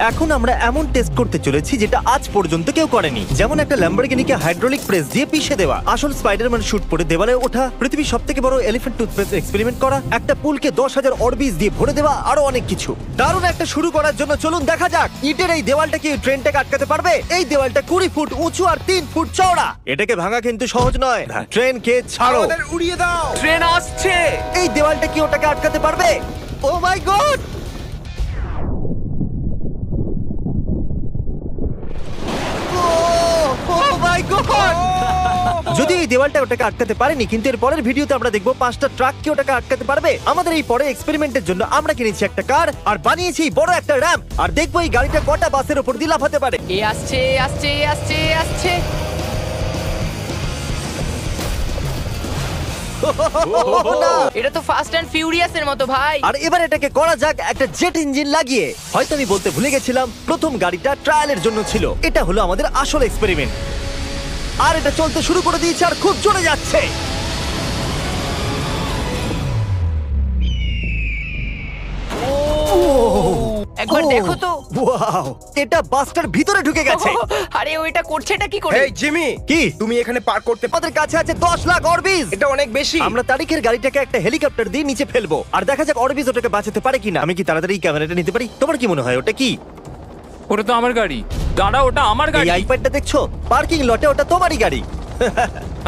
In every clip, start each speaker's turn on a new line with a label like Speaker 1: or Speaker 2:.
Speaker 1: এখন আমরা এমন টেস্ট করতে চলেছি যেটা আজ পর্যন্ত কেউ করেনি, যেমন একটা ল্যাম্বরগিনিকে হাইড্রোলিক প্রেস দিয়ে পিষে দেওয়া, আসল স্পাইডারম্যান শুট পরে দেওয়ালে ওঠা, পৃথিবীর সবথেকে বড় এলিফ্যান্ট টুথপেস্ট এক্সপেরিমেন্ট করা, একটা পুলকে 10,000 অরবিজ দিয়ে ভরে দেওয়া, আরো অনেক কিছু। দারুণ একটা শুরু করার জন্য চলুন দেখা যাক ইটের এই দেওয়ালটা কি ট্রেনটাকে আটকাতে পারবে। এই দেওয়ালটা 20 ফুট উঁচু আর 3 ফুট চওড়া। এটাকে ভাঙা কিন্তু সহজ নয়। ট্রেনকে ছাড়ো,
Speaker 2: আমাদের উড়িয়ে দাও।
Speaker 3: ট্রেন আসছে।
Speaker 1: এই দেওয়ালটা কি ওটাকে আটকাতে পারবে? ও মাই গড! যদি এই দেওয়ালটা ওটাকে আটকাতে পারেনি, কিন্তু এর পরের ভিডিওতে আমরা দেখবো 5টা ট্রাক কি ওটাকে আটকাতে পারবে। আমাদের এই পরের এক্সপেরিমেন্টের জন্য আমরা কিনেছি একটা কার আর বানিয়েছি বড় একটা র্যাম্প, আর দেখবো এই গাড়িটা কটা বাসের উপর দিয়ে লাফাতে পারে।
Speaker 4: এ আসছে আসছে আসছে আসছে।
Speaker 1: না!
Speaker 4: এটা তো ফাস্ট অ্যান্ড ফিউরিয়াস এর মতো ভাই।
Speaker 1: আর এবার এটাকে করা যাক একটা জেট ইঞ্জিন লাগিয়ে। হয়তো আমি বলতে ভুলে গেছিলাম, প্রথম গাড়িটা ট্রায়ালের জন্য ছিল। এটা হলো আমাদের আসল এক্সপেরিমেন্ট। আর এটা চলতে শুরু করে দিয়েছে আর খুব জোরে যাচ্ছে।
Speaker 4: একবার দেখো তো।
Speaker 1: ওয়াও! এটা বাসটার ভিতরে ঢুকে গেছে।
Speaker 4: আরে ওইটা করছে এটা কি করে?
Speaker 2: এই জিমি,
Speaker 1: কি?
Speaker 2: তুমি এখানে পার্ক করতে
Speaker 1: আমাদের কাছে আছে 10 লাখ অরবিজ।
Speaker 2: এটা অনেক বেশি।
Speaker 1: আমরা তারিখের গাড়িটাকে একটা হেলিকপ্টার দিয়ে নিচে ফেলবো, আর দেখা যাক অরবিজ ওটাকে বাঁচাতে পারে কিনা। আমি কি তাড়াতাড়ি এই ক্যামেরাটা নিতে পারি? তোমার কি মনে হয় ওটা কি?
Speaker 3: ওটা তো আমার গাড়ি। দাঁড়া, ওটা আমার
Speaker 1: এই
Speaker 3: গাড়ি।
Speaker 1: আইপ্যাডটা দেখছো? পার্কিং লটে ওটা তোমারই গাড়ি।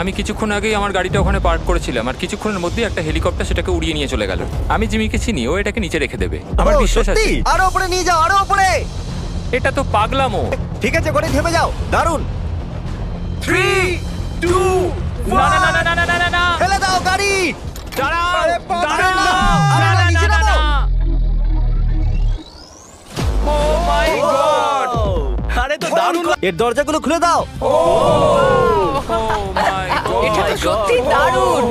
Speaker 3: আমি কিছুক্ষণ আগেই আমার গাড়িটা ওখানে পার্ক করেছিলাম, আর কিছুক্ষণের মধ্যেই একটা হেলিকপ্টার সেটাকে উড়িয়ে নিয়ে চলে গেল। আমি জিমিকে চিনি, ও এটাকে নিচে রেখে দেবে, আমার
Speaker 1: ও,
Speaker 3: বিশ্বাস আছে।
Speaker 1: সত্যি? আরো উপরে নিয়ে যাও, আরো উপরে।
Speaker 3: এটা তো পাগলামো।
Speaker 1: ঠিক আছে, করে থেমে যাও। দারুন।
Speaker 2: 3 2
Speaker 3: না না না না না না না না।
Speaker 1: ফেলে দাও গাড়ি।
Speaker 3: দাঁড়াও,
Speaker 2: আরে বাবা!
Speaker 3: দাঁড়াও।
Speaker 1: আরে
Speaker 3: না,
Speaker 1: না,
Speaker 3: না,
Speaker 1: নিচে
Speaker 3: না,
Speaker 1: নামো।
Speaker 3: না। Oh my God!
Speaker 1: আরে তো দারুণ। এর দরজাগুলো খুলে দাও।
Speaker 3: Oh my God!
Speaker 4: এটা তো সত্যি দারুণ।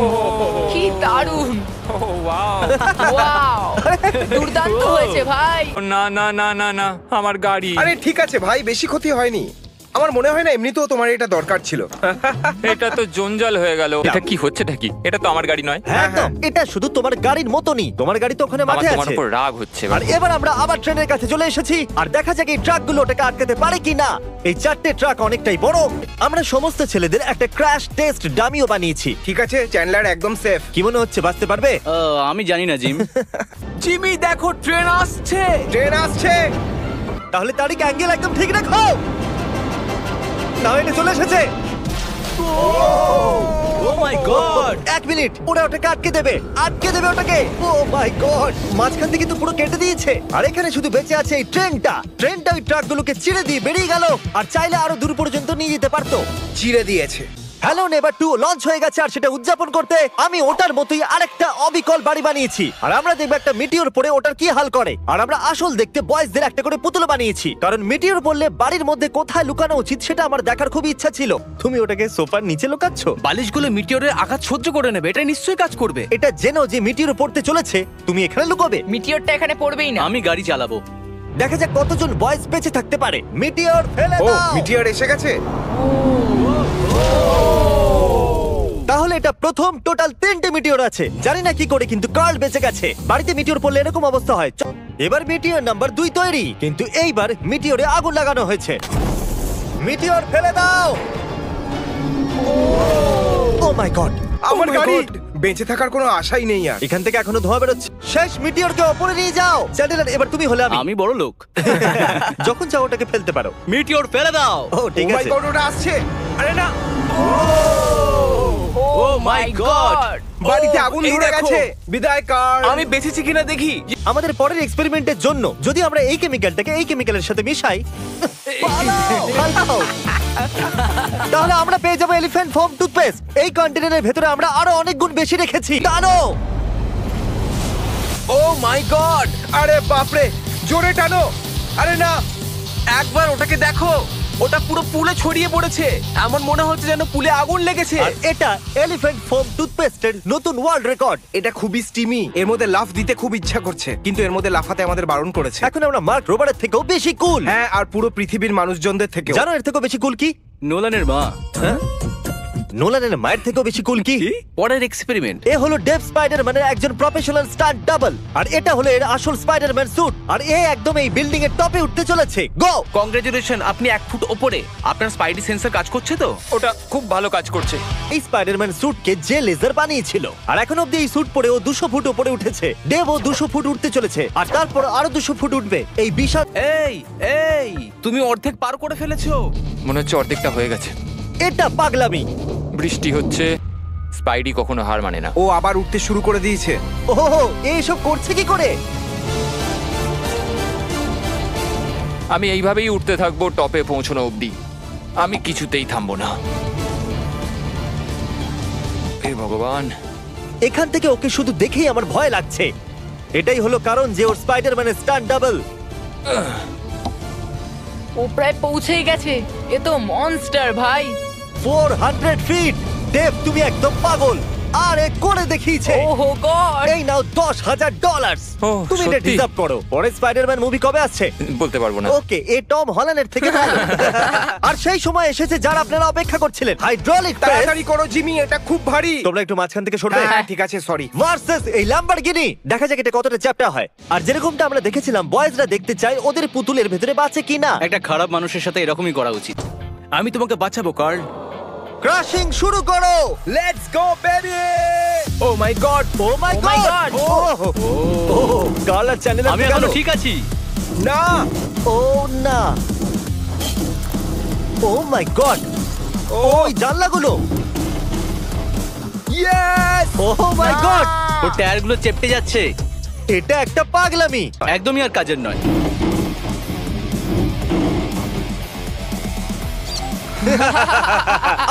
Speaker 4: কি দারুণ।
Speaker 3: Oh, wow!
Speaker 4: ওয়াও, দুর্দান্ত হয়েছে ভাই।
Speaker 3: না না না না না, আমার গাড়ি।
Speaker 2: আরে ঠিক আছে ভাই, বেশি ক্ষতি হয়নি। আমার মনে হয় না এমনিতেও তোমার এটা দরকার ছিল।
Speaker 3: এটা তো জঞ্জাল হয়ে গেল। এটা কি হচ্ছেটা কি? এটা তো আমার গাড়ি নয়।
Speaker 1: হ্যাঁ একদম, এটা শুধু তোমার গাড়ির মতনই। তোমার গাড়ি তো ওখানে
Speaker 3: আমার
Speaker 1: মাঠে
Speaker 3: তোমার
Speaker 1: আছে।
Speaker 3: উপর রাগ হচ্ছে।
Speaker 1: আর এবার আমরা আবার ট্রেনের কাছে চলে এসেছি, আর দেখা যাক এই ট্রাকগুলো ওটাকে আটকাতে পারে কিনা। এই 4টে ট্রাক অনেকটাই বড়। আমরা সমস্ত ছেলেদের একটা ক্র্যাশ টেস্ট ডামিও বানিয়েছি।
Speaker 2: ঠিক আছে, চ্যান্ডলার একদম সেফ।
Speaker 1: কি মনে হচ্ছে, বাঁচতে পারবে?
Speaker 5: আমি জানি না জিম।
Speaker 3: জিমি দেখো, ট্রেন আসছে।
Speaker 2: ট্রেন আসছে।
Speaker 1: তাহলে তারিখ অ্যাঙ্গেল একদম ঠিক রাখো। তাহলে চলে এসেছে। ও মাই গড! 1 মিনিট, ওরা ওটাকে আটকে দেবে ওটাকে। ও মাই গড! মাঝখান থেকে তো পুরো কেটে দিয়েছে। আর এখানে শুধু বেঁচে আছে এই ট্রেনটা ওই ট্রাকগুলোকে চিড়ে দিয়ে বেরিয়ে গেল, আর চাইলে আরো দূর পর্যন্ত নিয়ে যেতে পারতো।
Speaker 2: চিড়ে দিয়েছে।
Speaker 1: হ্যালো নেভার 2 লঞ্চ হয়ে গেছে, আর সেটা উদযাপন করতে আমি ওটার মতোই আরেকটা অবিকল বাড়ি বানিয়েছি। আর আমরা দেখবো একটা মিটিওর পড়ে ওটার কি হাল করে। আর আমরা আসল দেখতে বয়েজদের একটা করে পুতুল বানিয়েছি, কারণ মিটিওর পড়লে বাড়ির মধ্যে কোথায় লুকানো উচিত সেটা আমার দেখার খুব ইচ্ছা ছিল। তুমি ওটাকে সোফার নিচে লুকাচ্ছ?
Speaker 5: বালিশগুলো মিটিওরের আঘাত সহ্য করে নেবে, এটা নিশ্চয়ই কাজ করবে।
Speaker 1: এটা জেনো যে মিটিওর পড়তে চলেছে, তুমি এখানে লুকোবে।
Speaker 4: মিটিওরটা এখানে পড়বেই না।
Speaker 5: আমি গাড়ি চালাবো।
Speaker 1: দেখা যাক কতজন বয়েজ বেঁচে থাকতে পারে। মিটিওর ফেলে
Speaker 2: ও
Speaker 1: দাও।
Speaker 2: মিটিওর এসে গেছে।
Speaker 1: তাহলে এটা প্রথম টোটাল 3টে মিটিওর আছে। জানি না কি করে, কিন্তু কার্ল বেঁচে গেছে। বাড়িতে মিটিওর পড়লে এরকম অবস্থা হয়। এবার মিটিওর নাম্বার 2 তৈরি, কিন্তু এইবার মিটিওরে আগুন লাগানো হয়েছে। মিটিওর ফেলে দাও। ও মাই গড!
Speaker 2: আমার গাড়ি বেঁচে থাকার কোনো আশাই নেই আর।
Speaker 1: এখান থেকে এখনো ধোঁয়া বেরোচ্ছে। শেষ মিটিওরকে ওপরে নিয়ে যাও। চ্যান্ডেলার, এবার তুমি হলে আমি।
Speaker 5: আমি বড় লোক।
Speaker 1: যখন চাও ওটাকে ফেলতে পারো।
Speaker 5: মিটিওর ফেলে দাও।
Speaker 1: ও ঠিক
Speaker 2: ও মাই
Speaker 1: আছে।
Speaker 2: গড, ওটা আসছে। আরে না,
Speaker 4: ও মাই গড।
Speaker 2: বাড়িতে আগুন
Speaker 5: এই
Speaker 2: ধরে
Speaker 5: দেখো।
Speaker 2: গেছে। বিদায় কার।
Speaker 5: আমি বেঁচেছি কিনা দেখি।
Speaker 1: আমাদের পরের এক্সপেরিমেন্টের জন্য যদি আমরা এই কেমিক্যালটাকে এই কেমিক্যালের সাথে মিশাই, পালাও। তাহলে আমরা পেয়ে যাবো এলিফ্যান্ট ফোম টুথপেস্ট। এই কন্টেনারের ভেতরে আমরা আরো অনেক গুণ বেশি রেখেছি। টানো।
Speaker 2: ও মাই গড! আরে বাপরে, জোরে টানো। আরে না,
Speaker 5: একবার ওটাকে দেখো, ওটা পুরো পুলে ছড়িয়ে পড়েছে। এমন মনে হচ্ছে যেন পুলে আগুন লেগেছে।
Speaker 1: আর এটা এলিফ্যান্ট ফোম টুথপেস্টের নতুন ওয়ার্ল্ড রেকর্ড।
Speaker 2: এটা খুবই স্টিমি। এর মধ্যে লাফ দিতে খুব ইচ্ছা করছে, কিন্তু এর মধ্যে লাফাতে আমাদের বারণ করেছে।
Speaker 1: এখন আমরা মার্ক রোবারের থেকেও বেশি কুল।
Speaker 2: হ্যাঁ, আর পুরো পৃথিবীর মানুষজনদের থেকে।
Speaker 1: জানো এর থেকেও বেশি কুল কি?
Speaker 5: নোলানের মা।
Speaker 1: হ্যাঁ? নোলানের মায়ের থেকেও বেশি কুল কি?
Speaker 5: পরের এক্সপেরিমেন্ট।
Speaker 1: এ হলো ডেভ স্পাইডারম্যানের একজন প্রফেশনাল স্টান্ট ডাবল, আর এটা হলো এর আসল স্পাইডারম্যান স্যুট, আর এ একদম এই বিল্ডিং এর টপে উঠতে চলেছে। গো!
Speaker 5: কংগ্রেচুলেশন, আপনি 1 ফুট ওপরে। আপনার স্পাইডি সেন্সর কাজ করছে তো?
Speaker 3: ওটা খুব ভালো কাজ করছে।
Speaker 1: এই স্পাইডারম্যান স্যুটকে যে লেজার বানিয়েছিল, আর এখন অব্দি এই স্যুট পরে ও 200 ফুট উপরে উঠেছে। ডেভও 200 ফুট উঠতে চলেছে, আর তারপর আরো 200 ফুট উঠবে। এই বিশাল
Speaker 5: এই এই তুমি অর্ধেক পার করে ফেলেছো।
Speaker 3: মনে হচ্ছে অর্ধেকটা হয়ে গেছে।
Speaker 1: এটা পাগলামি।
Speaker 3: বৃষ্টি হচ্ছে, স্পাইডি কখনো হার মানে না।
Speaker 2: ও আবার উঠতে শুরু করে দিয়েছে।
Speaker 1: ওহো, এইসব করছে কি করে?
Speaker 3: আমি এইভাবেই উঠতে থাকবো টপে পৌঁছানো অবধি। আমি কিছুতেই থামবো না। হে ভগবান!
Speaker 1: এখান থেকে ওকে শুধু দেখেই আমার ভয় লাগছে। এটাই হলো কারণ যে ওর স্পাইডারম্যানের স্টান্ট ডাবল।
Speaker 4: ও প্রায় পৌঁছেই গেছে। এ তো মনস্টার ভাই।
Speaker 1: 400 ফিট। ডেভ, তুমি একদম পাগল। আর এ করে দেখিয়েছে।
Speaker 4: ওহো গড।
Speaker 1: এই নাও $10,000।
Speaker 3: ওহ,
Speaker 1: তুমি এটা
Speaker 3: সত্যি?
Speaker 1: ডিজার্ভ করো। পরের স্পাইডারম্যান মুভি কবে আসছে?
Speaker 3: বলতে পারবো না।
Speaker 1: ওকে, এ টম হল্যান্ডের থেকে ভালো। আর সেই সময় এসেছে যারা আপনারা অপেক্ষা করছিলেন, হাইড্রোলিক প্রেস।
Speaker 2: তাড়াতাড়ি করো জিমি, এটা খুব ভারী।
Speaker 1: তোমরা একটু মাঝখান থেকে সরবে।
Speaker 2: হ্যাঁ ঠিক আছে, সরি।
Speaker 1: ভার্সেস এই ল্যাম্বরগিনি। দেখা যাক এটা কতটা চ্যাপ্টা হয়। আর যেরকমটা আমরা দেখেছিলাম, বয়েজরা দেখতে চায় ওদের পুতুলের ভেতরে বাঁচে কিনা।
Speaker 6: একটা খারাপ মানুষের সাথে এরকমই করা উচিত। আমি তোমাকে বাঁচাবো কার্ল।
Speaker 1: ক্রাশিং শুরু করো।
Speaker 2: Let's go baby. Oh my god.
Speaker 1: Oh my
Speaker 4: my
Speaker 1: god.
Speaker 4: God!
Speaker 1: Oh colour channel
Speaker 6: আমি এখনো ঠিক আছি।
Speaker 2: না।
Speaker 1: ও না। Oh my god. ওই জানলাগুলো।
Speaker 2: ইয়েস।
Speaker 1: O my god.
Speaker 6: ওর টায়ারগুলো চেপটে যাচ্ছে।
Speaker 1: এটা একটা পাগলামি।
Speaker 6: একদমই আর কাজের নয়।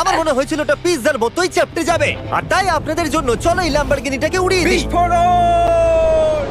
Speaker 1: আমার মনে হয়েছিল ওটা পিৎজার মতোই চেপটে যাবে, আর তাই আপনাদের জন্য চলো এই ল্যাম্বরগিনিটাকে উড়িয়ে দিই।
Speaker 2: বিস্ফোরণ।